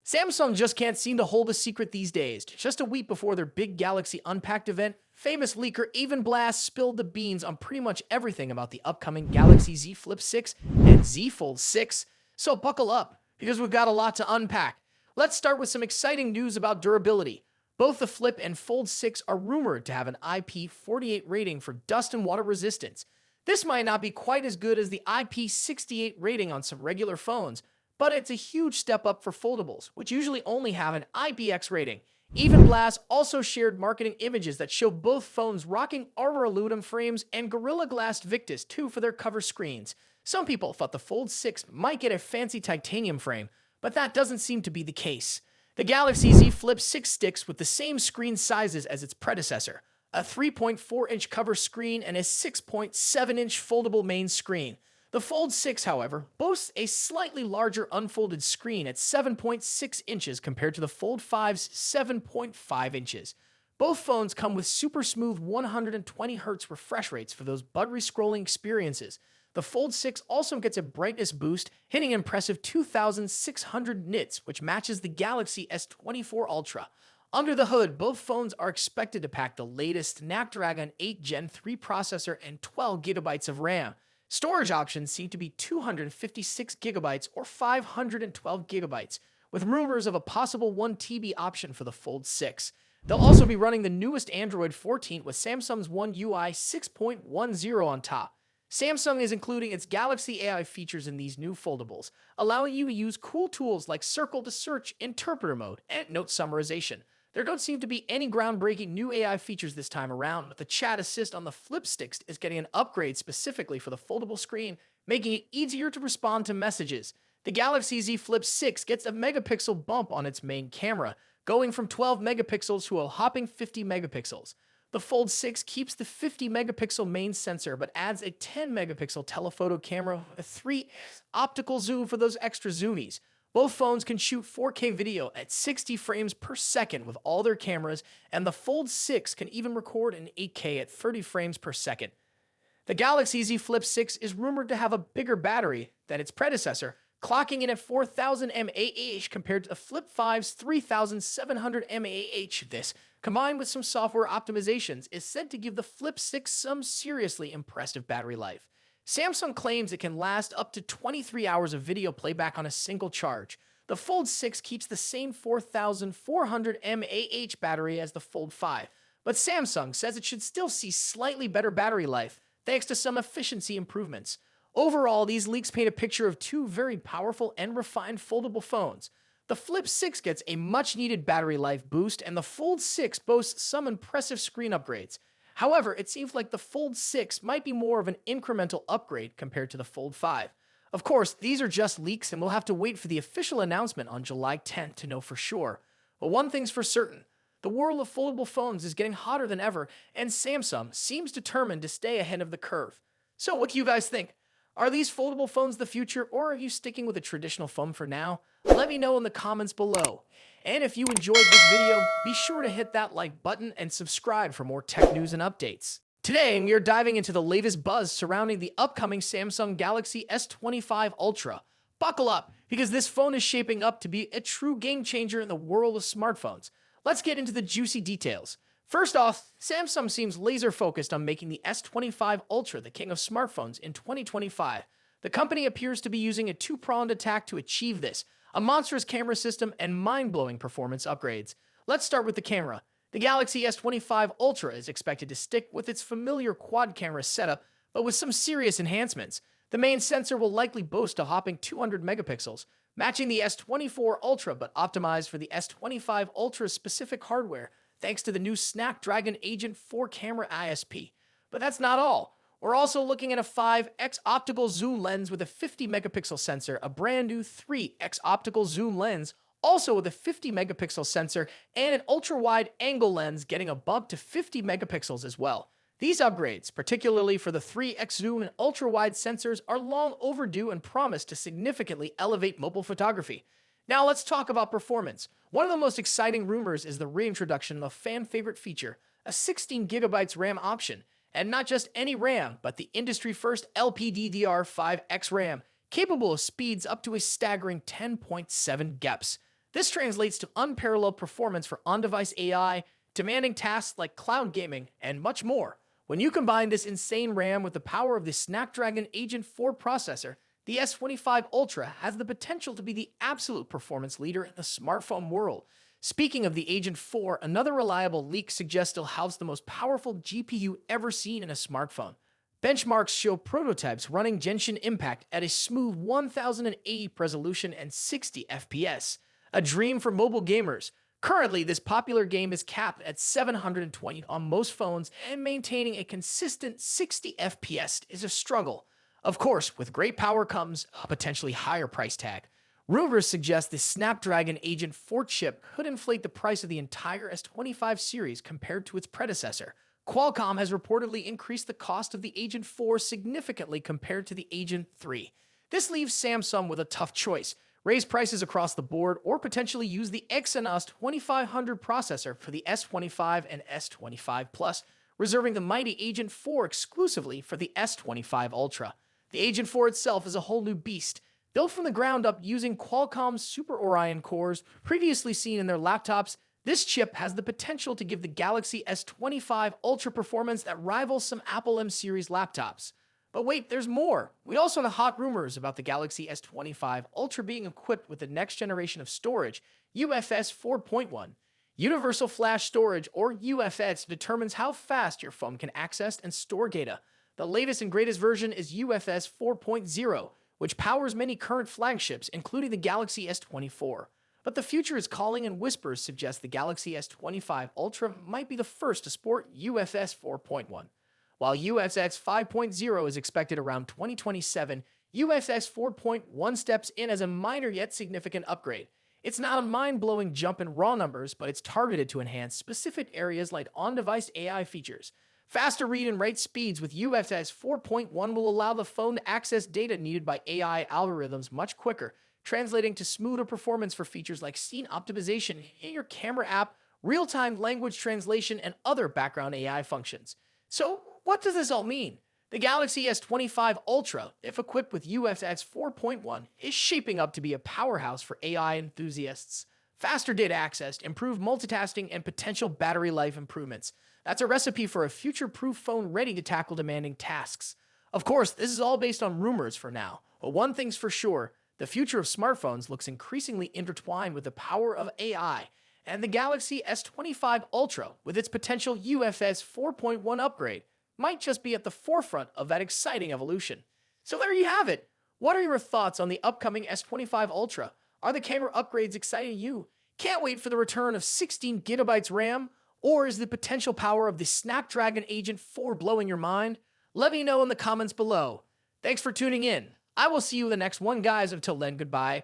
Samsung just can't seem to hold a secret these days. Just a week before their big Galaxy Unpacked event, famous leaker Evan Blass spilled the beans on pretty much everything about the upcoming Galaxy Z Flip 6 and Z Fold 6. So buckle up, because we've got a lot to unpack. Let's start with some exciting news about durability. Both the Flip and Fold 6 are rumored to have an IP48 rating for dust and water resistance. This might not be quite as good as the IP68 rating on some regular phones, but it's a huge step up for foldables, which usually only have an IPX rating. Evan Blass also shared marketing images that show both phones rocking Arbor aluminum frames and Gorilla Glass Victus 2 for their cover screens. Some people thought the Fold 6 might get a fancy titanium frame, but that doesn't seem to be the case. The Galaxy Z Flip 6 sticks with the same screen sizes as its predecessor, a 3.4-inch cover screen and a 6.7-inch foldable main screen. The Fold 6, however, boasts a slightly larger unfolded screen at 7.6 inches compared to the Fold 5's 7.5 inches. Both phones come with super smooth 120Hz refresh rates for those buttery scrolling experiences. The Fold 6 also gets a brightness boost, hitting an impressive 2,600 nits, which matches the Galaxy S24 Ultra. Under the hood, both phones are expected to pack the latest Snapdragon 8 Gen 3 processor and 12 GB of RAM. Storage options seem to be 256 GB or 512 GB, with rumors of a possible 1 TB option for the Fold 6. They'll also be running the newest Android 14 with Samsung's One UI 6.10 on top. Samsung is including its Galaxy AI features in these new foldables, allowing you to use cool tools like Circle to search, interpreter mode, and note summarization. There don't seem to be any groundbreaking new AI features this time around, but the chat assist on the Flip Sticks is getting an upgrade specifically for the foldable screen, making it easier to respond to messages. The Galaxy Z Flip 6 gets a megapixel bump on its main camera, going from 12 megapixels to a hopping 50 megapixels. The Fold 6 keeps the 50 megapixel main sensor but adds a 10 megapixel telephoto camera, a 3 optical zoom for those extra zoomies. Both phones can shoot 4K video at 60 frames per second with all their cameras, and the Fold 6 can even record in 8K at 30 frames per second. The Galaxy Z Flip 6 is rumored to have a bigger battery than its predecessor, clocking in at 4,000 mAh compared to the Flip 5's 3,700 mAh. This, combined with some software optimizations, is said to give the Flip 6 some seriously impressive battery life. Samsung claims it can last up to 23 hours of video playback on a single charge. The Fold 6 keeps the same 4,400 mAh battery as the Fold 5, but Samsung says it should still see slightly better battery life thanks to some efficiency improvements. Overall, these leaks paint a picture of two very powerful and refined foldable phones. The Flip 6 gets a much-needed battery life boost, and the Fold 6 boasts some impressive screen upgrades. However, it seems like the Fold 6 might be more of an incremental upgrade compared to the Fold 5. Of course, these are just leaks, and we'll have to wait for the official announcement on July 10th to know for sure. But one thing's for certain, the world of foldable phones is getting hotter than ever, and Samsung seems determined to stay ahead of the curve. So what do you guys think? Are these foldable phones the future, or are you sticking with a traditional phone for now? Let me know in the comments below. And if you enjoyed this video, be sure to hit that like button and subscribe for more tech news and updates. Today, we are diving into the latest buzz surrounding the upcoming Samsung Galaxy S25 Ultra. Buckle up, because this phone is shaping up to be a true game changer in the world of smartphones. Let's get into the juicy details. First off, Samsung seems laser focused on making the S25 Ultra the king of smartphones in 2025. The company appears to be using a two-pronged attack to achieve this, a monstrous camera system and mind-blowing performance upgrades. Let's start with the camera. The Galaxy S25 Ultra is expected to stick with its familiar quad-camera setup, but with some serious enhancements. The main sensor will likely boast a hopping 200 megapixels, matching the S24 Ultra but optimized for the S25 Ultra's specific hardware, thanks to the new Snapdragon Agent 4 camera ISP. But that's not all. We're also looking at a 5x optical zoom lens with a 50 megapixel sensor, a brand new 3x optical zoom lens, also with a 50 megapixel sensor, and an ultra-wide angle lens getting a bump to 50 megapixels as well. These upgrades, particularly for the 3x zoom and ultra-wide sensors, are long overdue and promise to significantly elevate mobile photography. Now let's talk about performance. One of the most exciting rumors is the reintroduction of a fan-favorite feature, a 16 GB RAM option. And not just any RAM, but the industry-first LPDDR5X RAM, capable of speeds up to a staggering 10.7 GePs. This translates to unparalleled performance for on-device AI, demanding tasks like cloud gaming, and much more. When you combine this insane RAM with the power of the Snapdragon Agent 4 processor, the S25 Ultra has the potential to be the absolute performance leader in the smartphone world. Speaking of the Agent 4, another reliable leak suggests it'll house the most powerful GPU ever seen in a smartphone. Benchmarks show prototypes running Genshin Impact at a smooth 1080 resolution and 60 FPS, a dream for mobile gamers. Currently, this popular game is capped at 720 on most phones, and maintaining a consistent 60 FPS is a struggle. Of course, with great power comes a potentially higher price tag. Rumors suggest the Snapdragon Agent 4 chip could inflate the price of the entire S25 series compared to its predecessor. Qualcomm has reportedly increased the cost of the Agent 4 significantly compared to the Agent 3. This leaves Samsung with a tough choice: raise prices across the board or potentially use the Exynos 2500 processor for the S25 and S25 Plus, reserving the mighty Agent 4 exclusively for the S25 Ultra. The Agent 4 itself is a whole new beast, built from the ground up using Qualcomm's Super Orion cores previously seen in their laptops. This chip has the potential to give the Galaxy S25 Ultra performance that rivals some Apple M series laptops. But wait, there's more. We also have hot rumors about the Galaxy S25 Ultra being equipped with the next generation of storage, UFS 4.1. Universal Flash Storage, or UFS, determines how fast your phone can access and store data. The latest and greatest version is UFS 4.0, which powers many current flagships, including the Galaxy S24. But the future is calling, and whispers suggest the Galaxy S25 Ultra might be the first to sport UFS 4.1. While UFS 5.0 is expected around 2027, UFS 4.1 steps in as a minor yet significant upgrade. It's not a mind-blowing jump in raw numbers, but it's targeted to enhance specific areas like on-device AI features. Faster read and write speeds with UFS 4.1 will allow the phone to access data needed by AI algorithms much quicker, translating to smoother performance for features like scene optimization in your camera app, real-time language translation, and other background AI functions. So, what does this all mean? The Galaxy S25 Ultra, if equipped with UFS 4.1, is shaping up to be a powerhouse for AI enthusiasts. Faster data access, improved multitasking, and potential battery life improvements. That's a recipe for a future-proof phone ready to tackle demanding tasks. Of course, this is all based on rumors for now, but one thing's for sure: the future of smartphones looks increasingly intertwined with the power of AI, and the Galaxy S25 Ultra, with its potential UFS 4.1 upgrade, might just be at the forefront of that exciting evolution. So there you have it. What are your thoughts on the upcoming S25 Ultra? Are the camera upgrades exciting you? Can't wait for the return of 16 gigabytes RAM? Or is the potential power of the Snapdragon Agent 4 blowing your mind? Let me know in the comments below. Thanks for tuning in. I will see you in the next one, guys. Until then, goodbye.